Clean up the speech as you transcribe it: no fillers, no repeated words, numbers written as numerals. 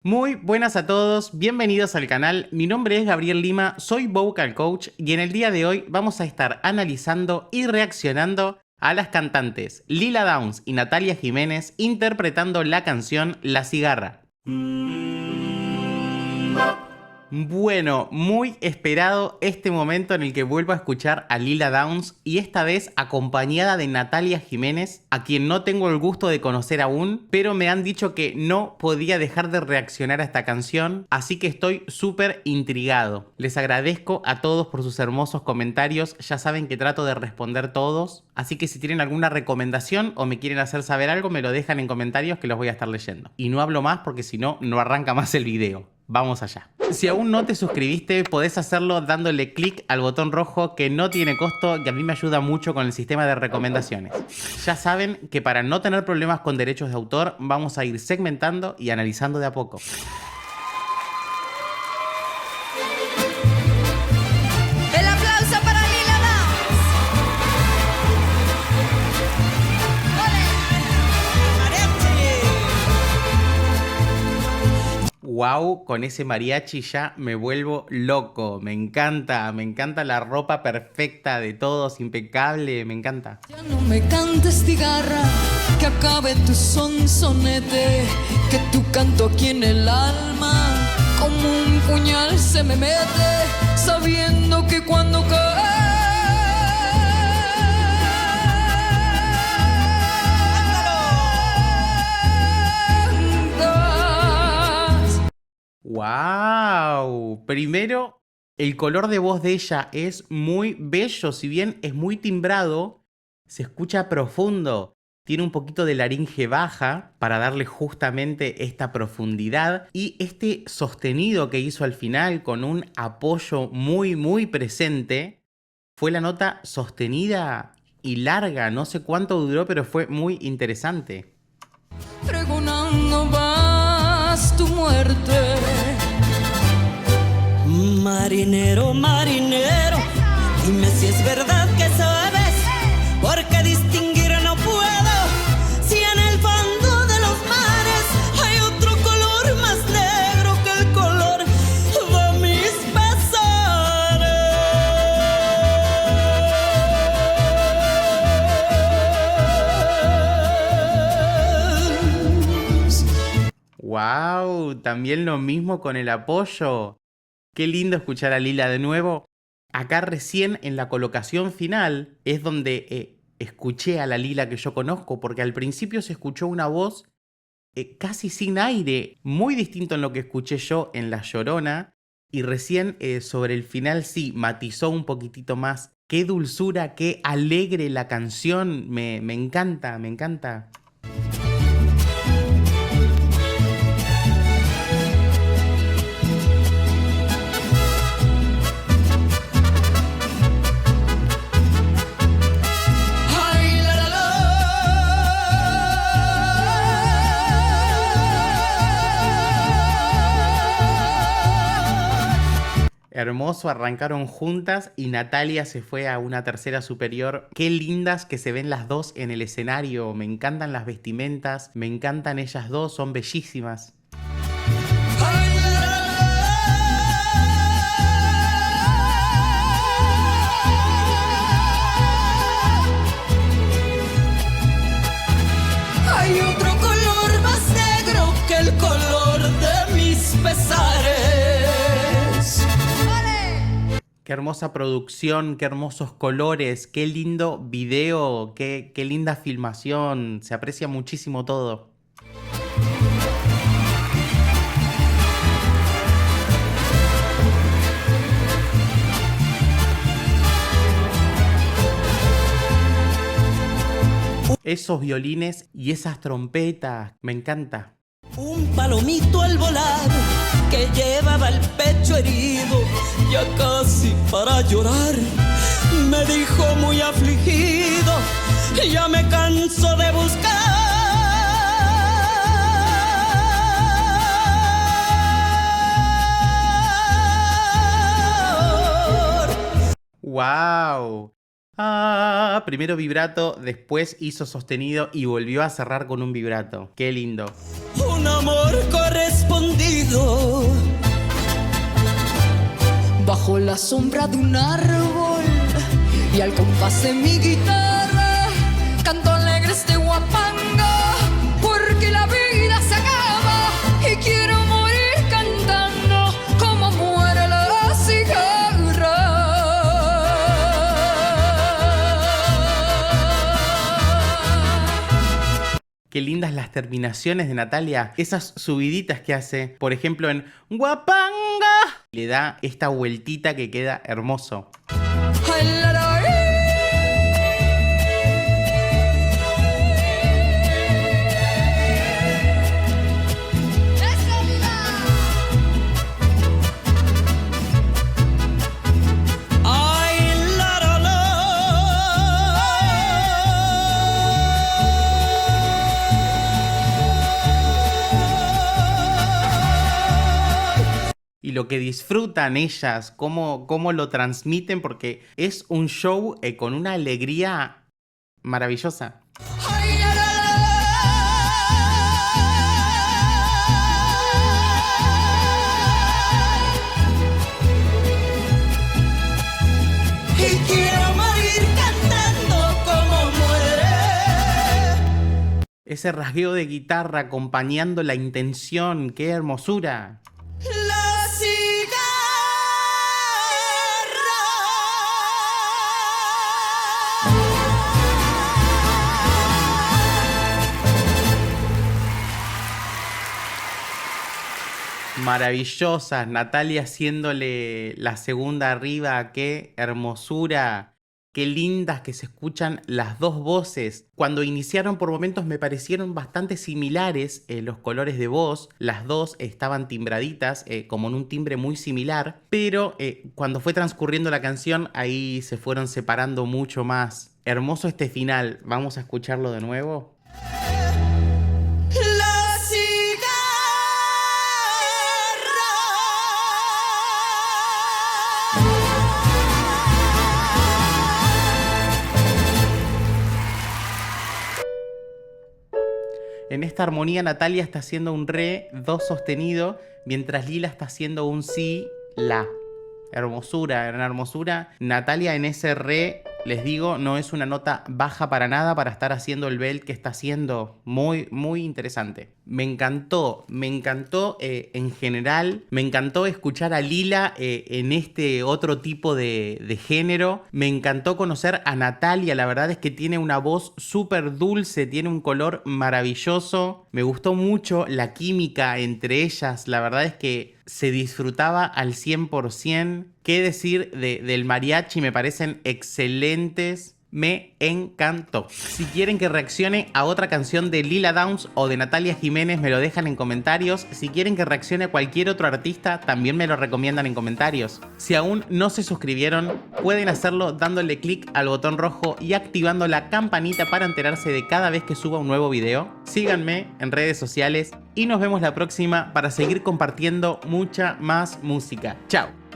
Muy buenas a todos, bienvenidos al canal, mi nombre es Gabriel Lima, soy Vocal Coach y en el día de hoy vamos a estar analizando y reaccionando a las cantantes Lila Downs y Natalia Jiménez interpretando la canción La Cigarra. Bueno, muy esperado este momento en el que vuelvo a escuchar a Lila Downs y esta vez acompañada de Natalia Jiménez, a quien no tengo el gusto de conocer aún, pero me han dicho que no podía dejar de reaccionar a esta canción, así que estoy súper intrigado. Les agradezco a todos por sus hermosos comentarios, ya saben que trato de responder todos, así que si tienen alguna recomendación o me quieren hacer saber algo, me lo dejan en comentarios que los voy a estar leyendo. Y no hablo más porque si no, no arranca más el video. Vamos allá. Si aún no te suscribiste, podés hacerlo dándole clic al botón rojo que no tiene costo y a mí me ayuda mucho con el sistema de recomendaciones. Ya saben que para no tener problemas con derechos de autor, vamos a ir segmentando y analizando de a poco. El aplauso para Lila Downs. Wow, con ese mariachi ya me vuelvo loco. Me encanta la ropa perfecta de todos, impecable, me encanta. Ya no me cantes cigarra, que acabe tu sonsonete, que tu canto aquí en el alma como un puñal se me mete, sabiendo que cuando ¡Wow! Primero, el color de voz de ella es muy bello. Si bien es muy timbrado, se escucha profundo. Tiene un poquito de laringe baja para darle justamente esta profundidad. Y este sostenido que hizo al final con un apoyo muy presente fue la nota sostenida y larga. No sé cuánto duró, pero fue muy interesante. pregonando vas tu muerte. Marinero, marinero, dime si es verdad que sabes, porque distinguir no puedo, si en el fondo de los mares hay otro color más negro que el color de mis pesares. ¡Wow! También lo mismo con el apoyo. Qué lindo escuchar a Lila de nuevo. Acá recién en la colocación final es donde escuché a la Lila que yo conozco, porque al principio se escuchó una voz casi sin aire, muy distinto en lo que escuché yo en La Llorona, y recién sobre el final sí, matizó un poquitito más. Qué dulzura, qué alegre la canción, me encanta, me encanta. Ay, la, la, la. Hermoso, arrancaron juntas y Natalia se fue a una tercera superior. Qué lindas que se ven las dos en el escenario. Me encantan las vestimentas, me encantan ellas dos, son bellísimas. Ay, la, la, la. Hay otro color más negro que el color de mis pesares. Qué hermosa producción, qué hermosos colores, qué lindo video, qué linda filmación. Se aprecia muchísimo todo. Esos violines y esas trompetas, me encanta. Un palomito al volar que llevaba el pecho herido, ya casi para llorar, me dijo muy afligido, ya me canso de buscar. ¡Wow! Ah, primero vibrato, después hizo sostenido y volvió a cerrar con un vibrato. ¡Qué lindo! Un amor correspondido bajo la sombra de un árbol y al compás de mi guitarra canto alegre este guapanga, porque la vida se acaba y quiero morir cantando como muere la cigarra. Qué lindas las terminaciones de Natalia, esas subiditas que hace, por ejemplo en Guapanga, le da esta vueltita que queda hermoso. Ay, la, la, Y lo que disfrutan ellas, cómo lo transmiten, porque es un show con una alegría maravillosa. ay, la, la, Y quiero morir cantando como muere. Ese rasgueo de guitarra acompañando la intención, qué hermosura. La cigarra. Maravillosas, Natalia haciéndole la segunda arriba, qué hermosura. Qué lindas que se escuchan las dos voces. Cuando iniciaron por momentos me parecieron bastante similares los colores de voz. Las dos estaban timbraditas, como en un timbre muy similar. Pero cuando fue transcurriendo la canción, ahí se fueron separando mucho más. Hermoso este final. Vamos a escucharlo de nuevo. La cigarra. En esta armonía Natalia está haciendo un re, do sostenido, mientras Lila está haciendo un si, la. Hermosura, en hermosura. Natalia en ese re, les digo, no es una nota baja para nada para estar haciendo el belt que está haciendo. Muy, muy interesante. Me encantó en general. Me encantó escuchar a Lila en este otro tipo de género. Me encantó conocer a Natalia. La verdad es que tiene una voz súper dulce, tiene un color maravilloso. Me gustó mucho la química entre ellas. La verdad es que se disfrutaba al 100%. ¿Qué decir del mariachi? Me parecen excelentes. Me encantó. Si quieren que reaccione a otra canción de Lila Downs o de Natalia Jiménez, me lo dejan en comentarios. Si quieren que reaccione a cualquier otro artista, también me lo recomiendan en comentarios. Si aún no se suscribieron, pueden hacerlo dándole clic al botón rojo y activando la campanita para enterarse de cada vez que suba un nuevo video. Síganme en redes sociales y nos vemos la próxima para seguir compartiendo mucha más música. ¡Chao!